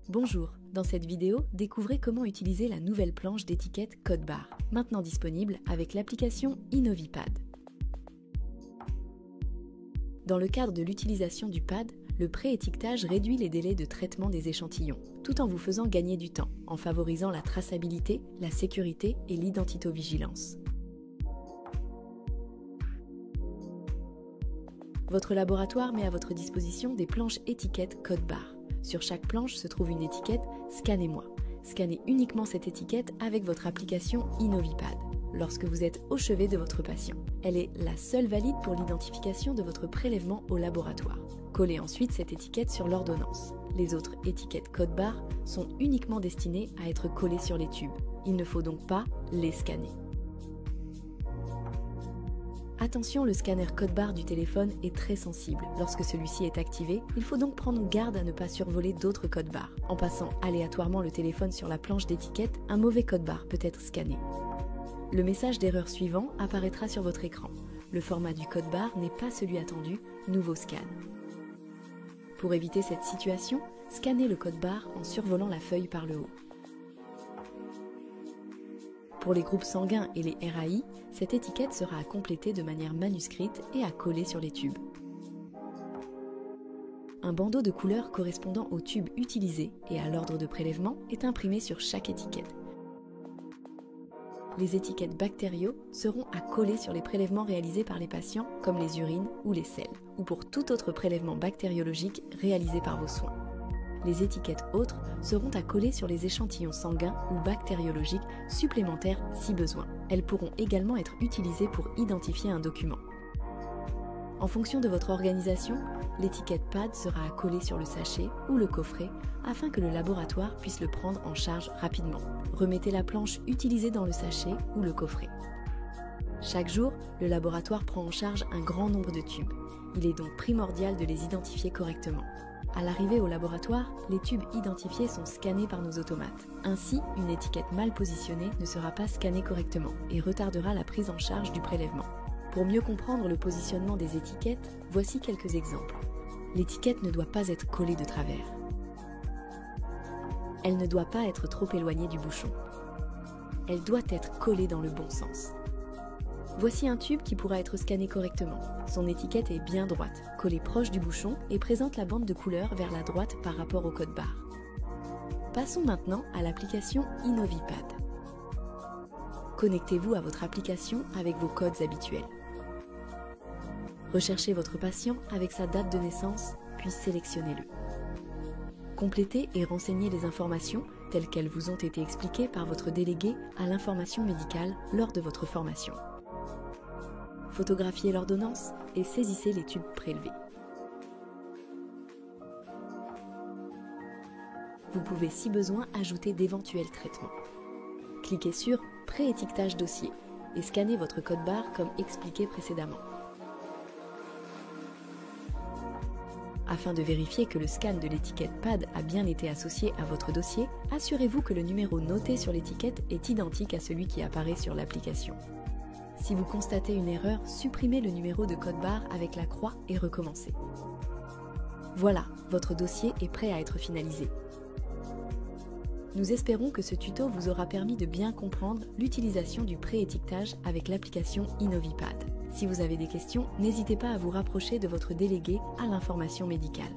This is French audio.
Bonjour, dans cette vidéo, découvrez comment utiliser la nouvelle planche d'étiquette code barre, maintenant disponible avec l'application Innovipad. Dans le cadre de l'utilisation du pad, le pré-étiquetage réduit les délais de traitement des échantillons, tout en vous faisant gagner du temps, en favorisant la traçabilité, la sécurité et l'identivigilance. Votre laboratoire met à votre disposition des planches étiquettes code barre. Sur chaque planche se trouve une étiquette « Scannez-moi ». Scannez uniquement cette étiquette avec votre application Innovipad, lorsque vous êtes au chevet de votre patient. Elle est la seule valide pour l'identification de votre prélèvement au laboratoire. Collez ensuite cette étiquette sur l'ordonnance. Les autres étiquettes code barre sont uniquement destinées à être collées sur les tubes. Il ne faut donc pas les scanner. Attention, le scanner code barre du téléphone est très sensible. Lorsque celui-ci est activé, il faut donc prendre garde à ne pas survoler d'autres codes barres. En passant aléatoirement le téléphone sur la planche d'étiquette, un mauvais code barre peut être scanné. Le message d'erreur suivant apparaîtra sur votre écran. Le format du code barre n'est pas celui attendu, nouveau scan. Pour éviter cette situation, scannez le code barre en survolant la feuille par le haut. Pour les groupes sanguins et les RAI, cette étiquette sera à compléter de manière manuscrite et à coller sur les tubes. Un bandeau de couleur correspondant au tube utilisé et à l'ordre de prélèvement est imprimé sur chaque étiquette. Les étiquettes bactériaux seront à coller sur les prélèvements réalisés par les patients comme les urines ou les selles, ou pour tout autre prélèvement bactériologique réalisé par vos soins. Les étiquettes autres seront à coller sur les échantillons sanguins ou bactériologiques supplémentaires si besoin. Elles pourront également être utilisées pour identifier un document. En fonction de votre organisation, l'étiquette pad sera à coller sur le sachet ou le coffret afin que le laboratoire puisse le prendre en charge rapidement. Remettez la planche utilisée dans le sachet ou le coffret. Chaque jour, le laboratoire prend en charge un grand nombre de tubes. Il est donc primordial de les identifier correctement. À l'arrivée au laboratoire, les tubes identifiés sont scannés par nos automates. Ainsi, une étiquette mal positionnée ne sera pas scannée correctement et retardera la prise en charge du prélèvement. Pour mieux comprendre le positionnement des étiquettes, voici quelques exemples. L'étiquette ne doit pas être collée de travers. Elle ne doit pas être trop éloignée du bouchon. Elle doit être collée dans le bon sens. Voici un tube qui pourra être scanné correctement. Son étiquette est bien droite, collée proche du bouchon et présente la bande de couleur vers la droite par rapport au code barre. Passons maintenant à l'application Innovipad. Connectez-vous à votre application avec vos codes habituels. Recherchez votre patient avec sa date de naissance, puis sélectionnez-le. Complétez et renseignez les informations telles qu'elles vous ont été expliquées par votre délégué à l'information médicale lors de votre formation. Photographiez l'ordonnance et saisissez les tubes prélevés. Vous pouvez si besoin ajouter d'éventuels traitements. Cliquez sur « Pré-étiquetage dossier » et scannez votre code barre comme expliqué précédemment. Afin de vérifier que le scan de l'étiquette pad a bien été associé à votre dossier, assurez-vous que le numéro noté sur l'étiquette est identique à celui qui apparaît sur l'application. Si vous constatez une erreur, supprimez le numéro de code barre avec la croix et recommencez. Voilà, votre dossier est prêt à être finalisé. Nous espérons que ce tuto vous aura permis de bien comprendre l'utilisation du pré-étiquetage avec l'application Innovipad. Si vous avez des questions, n'hésitez pas à vous rapprocher de votre délégué à l'information médicale.